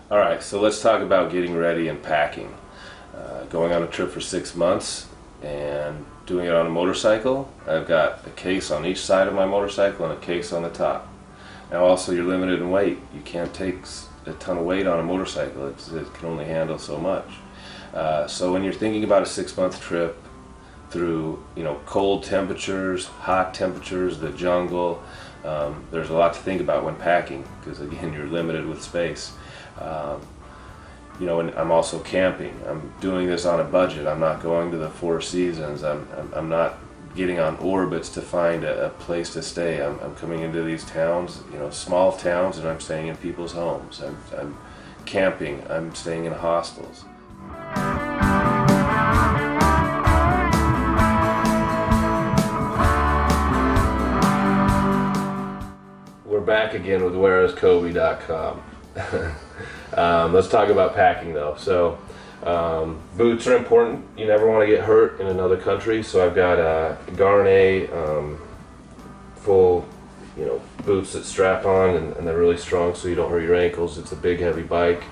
All right, so let's talk about getting ready and packing. Going on a trip for 6 months and doing it on a motorcycle. I've got a case on each side of my motorcycle and a case on the top. Now also you're limited in weight. You can't take a ton of weight on a motorcycle. It can only handle so much. So when you're thinking about a 6-month trip through cold temperatures, hot temperatures, the jungle, there's a lot to think about when packing because again you're limited with space. And I'm also camping. I'm doing this on a budget. I'm not going to the Four Seasons. I'm not getting on orbits to find a place to stay. I'm coming into these towns, small towns, and I'm staying in people's homes. I'm camping. I'm staying in hostels. We're back again with whereiscoby.com. Let's talk about packing though. So boots are important. You never want to get hurt in another country, so I've got Gaerne full boots that strap on and they're really strong so you don't hurt your ankles. It's a big heavy bike.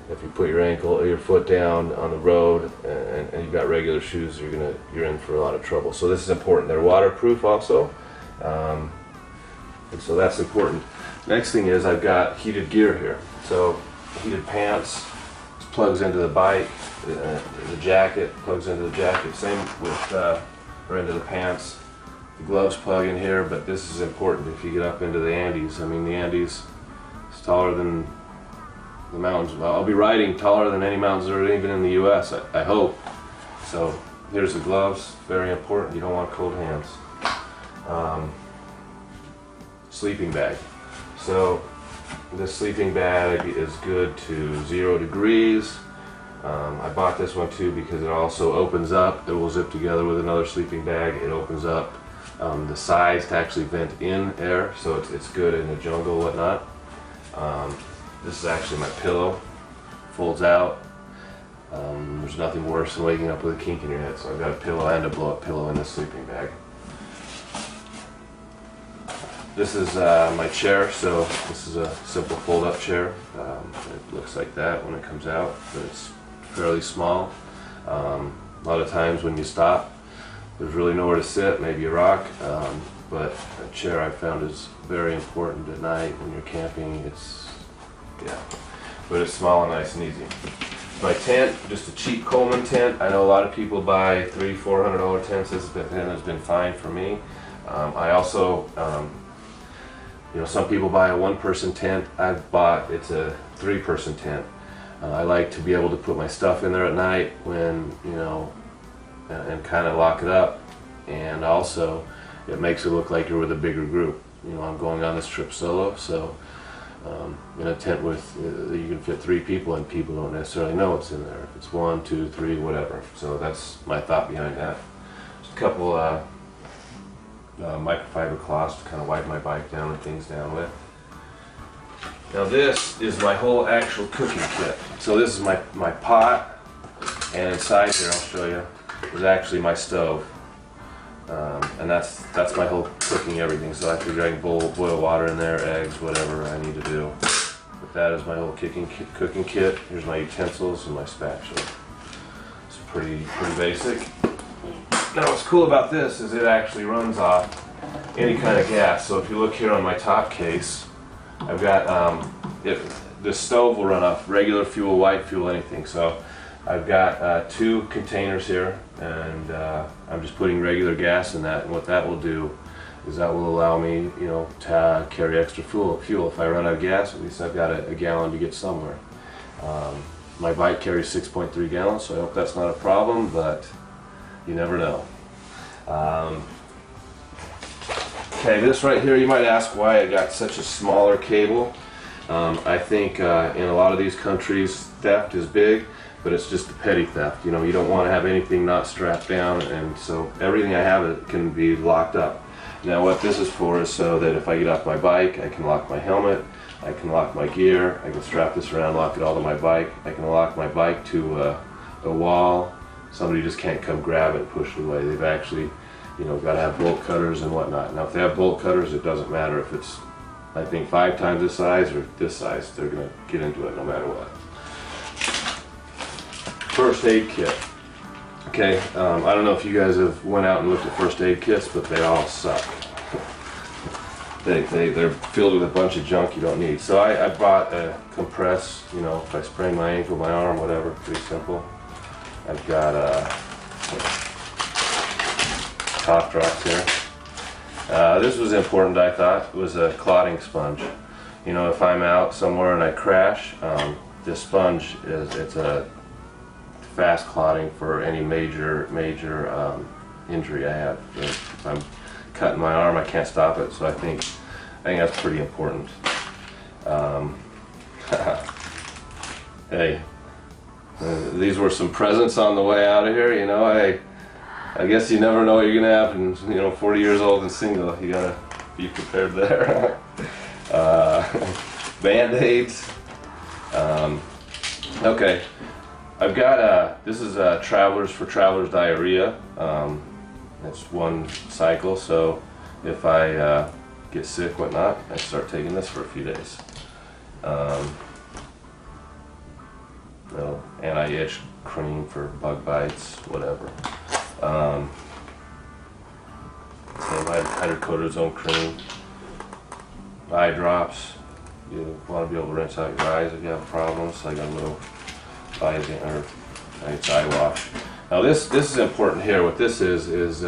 If you put your foot down on the road and you've got regular shoes, you're in for a lot of trouble. So this is important. They're waterproof also, and so that's important. Next thing is I've got heated gear here. So heated pants plugs into the bike, the jacket plugs into the jacket, same with or into the pants. The gloves plug in here, but this is important if you get up into the Andes. I mean, the Andes is taller than the mountains. Well, I'll be riding taller than any mountains that are even in the US, I hope. So here's the gloves, very important. You don't want cold hands. Sleeping bag. So this sleeping bag is good to 0 degrees. I bought this one too because it also opens up. It will zip together with another sleeping bag. It opens up the sides to actually vent in air, so it's good in the jungle, whatnot. This is actually my pillow. Folds out. There's nothing worse than waking up with a kink in your head, so I've got a pillow and a blow-up pillow in this sleeping bag. This is my chair, so this is a simple fold-up chair. It looks like that when it comes out, but it's fairly small. A lot of times when you stop, there's really nowhere to sit, maybe a rock, but a chair I found is very important at night when you're camping. But it's small and nice and easy. My tent, just a cheap Coleman tent. I know a lot of people buy $300-400 tents. This has been fine for me. I also some people buy a 1-person tent. It's a 3-person tent. I like to be able to put my stuff in there at night when, and kind of lock it up. And also, it makes it look like you're with a bigger group. I'm going on this trip solo, so in a tent with, you can fit 3 people and people don't necessarily know what's in there. If it's 1, 2, 3, whatever. So that's my thought behind that. Just a couple microfiber cloths to kind of wipe my bike down and things down with. Now this is my whole actual cooking kit. So this is my pot, and inside here, I'll show you, is actually my stove. And that's my whole cooking everything. So I figure I can boil water in there, eggs, whatever I need to do. But that is my whole cooking kit. Here's my utensils and my spatula. It's pretty basic. Now what's cool about this is it actually runs off any kind of gas. So if you look here on my top case, I've got, the stove will run off regular fuel, white fuel, anything. So I've got 2 containers here, and I'm just putting regular gas in that. And what that will do is that will allow me, to carry extra fuel. If I run out of gas, at least I've got a gallon to get somewhere. My bike carries 6.3 gallons, so I hope that's not a problem, but you never know. Okay, this right here, you might ask why I got such a smaller cable. I think in a lot of these countries, theft is big, but it's just the petty theft. You don't want to have anything not strapped down, and so everything I have can be locked up. Now what this is for is so that if I get off my bike, I can lock my helmet, I can lock my gear, I can strap this around, lock it all to my bike, I can lock my bike to a wall. Somebody just can't come grab it and push it away. They've actually, got to have bolt cutters and whatnot. Now if they have bolt cutters, it doesn't matter if it's, I think, 5 times this size or this size, they're going to get into it no matter what. First aid kit. Okay, I don't know if you guys have went out and looked at first aid kits, but they all suck. They're filled with a bunch of junk you don't need. So I bought a compress, you know, if I sprain my ankle, my arm, whatever, pretty simple. I've got cough drops here. This was important, I thought. It was a clotting sponge. You know, if I'm out somewhere and I crash, this sponge it's a fast clotting for any major injury I have. If I'm cutting my arm, I can't stop it, so I think that's pretty important. Hey, these were some presents on the way out of here. You know, I guess you never know what you're gonna happen. You know, 40 years old and single, you gotta be prepared there. Band-aids. Okay, I've got this is Travelers for Travelers Diarrhea. It's one cycle, so if I get sick, whatnot, I start taking this for a few days. Anti-itch cream for bug bites, whatever. Hydrocortisone cream. Eye drops. You want to be able to rinse out your eyes if you have problems. I got a little it's eye wash. Now this is important here. What this is this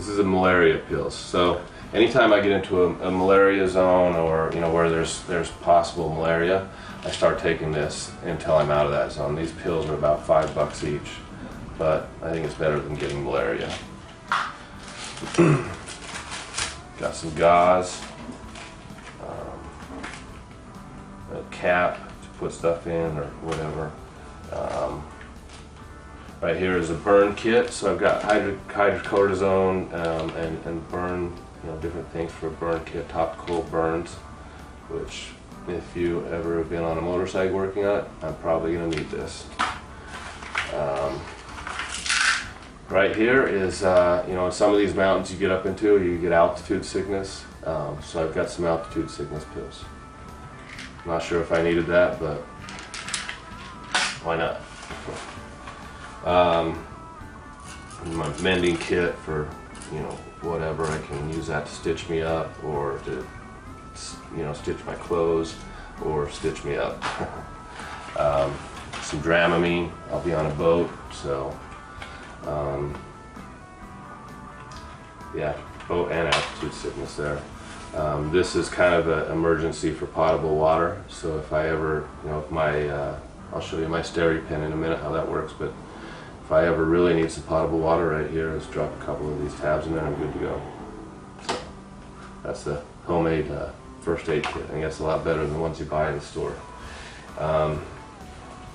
is a malaria pills. So anytime I get into a malaria zone, or you know where there's possible malaria, I start taking this until I'm out of that zone. These pills are about $5 each, but I think it's better than getting malaria. Got some gauze, a cap to put stuff in or whatever. Right here is a burn kit, so I've got hydrocortisone and burn, you know, different things for a burn kit, topical burns, which if you ever have been on a motorcycle working on it, I'm probably going to need this. Right here is, you know, in some of these mountains you get up into, you get altitude sickness, so I've got some altitude sickness pills. I'm not sure if I needed that, but why not? My mending kit for, you know, whatever. I can use that to stitch me up, or to, you know, stitch my clothes, or stitch me up. Some Dramamine. I'll be on a boat, so yeah, boat and altitude sickness there. This is kind of an emergency for potable water, so if I ever, you know, if my I'll show you my SteriPen in a minute how that works, but if I ever really need some potable water, right here, just drop a couple of these tabs in there and I'm good to go. So that's the homemade first aid kit. I think that's a lot better than the ones you buy in the store.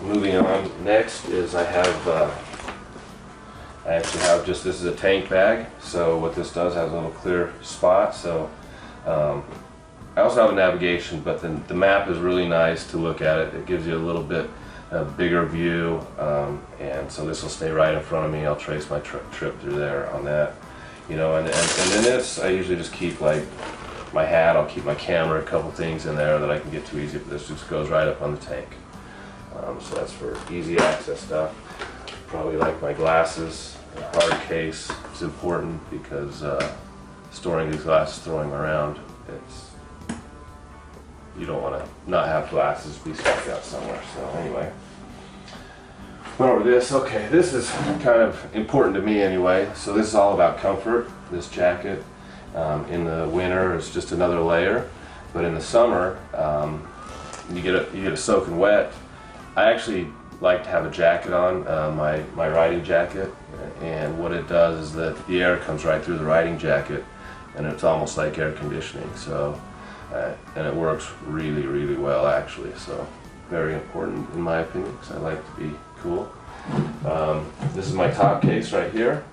Moving on, next is I actually have just, this is a tank bag, so what this does has a little clear spot, so I also have a navigation, but the map is really nice to look at it. It gives you a little bit bigger view, and so this will stay right in front of me. I'll trace my trip through there on that, you know, and in this I usually just keep like my hat, I'll keep my camera, a couple things in there that I can get too easy, but this just goes right up on the tank. So that's for easy access stuff. Probably like my glasses, a hard case. It's important because storing these glasses, throwing them around, you don't want to not have glasses be stuck out somewhere. So anyway, went over this. Okay, this is kind of important to me anyway. So this is all about comfort. This jacket, in the winter, it's just another layer, but in the summer, you get it soaking wet. I actually like to have a jacket on, my riding jacket, and what it does is that the air comes right through the riding jacket, and it's almost like air conditioning. So, and it works really, really well actually. So, very important in my opinion, because I like to be cool. This is my top case right here.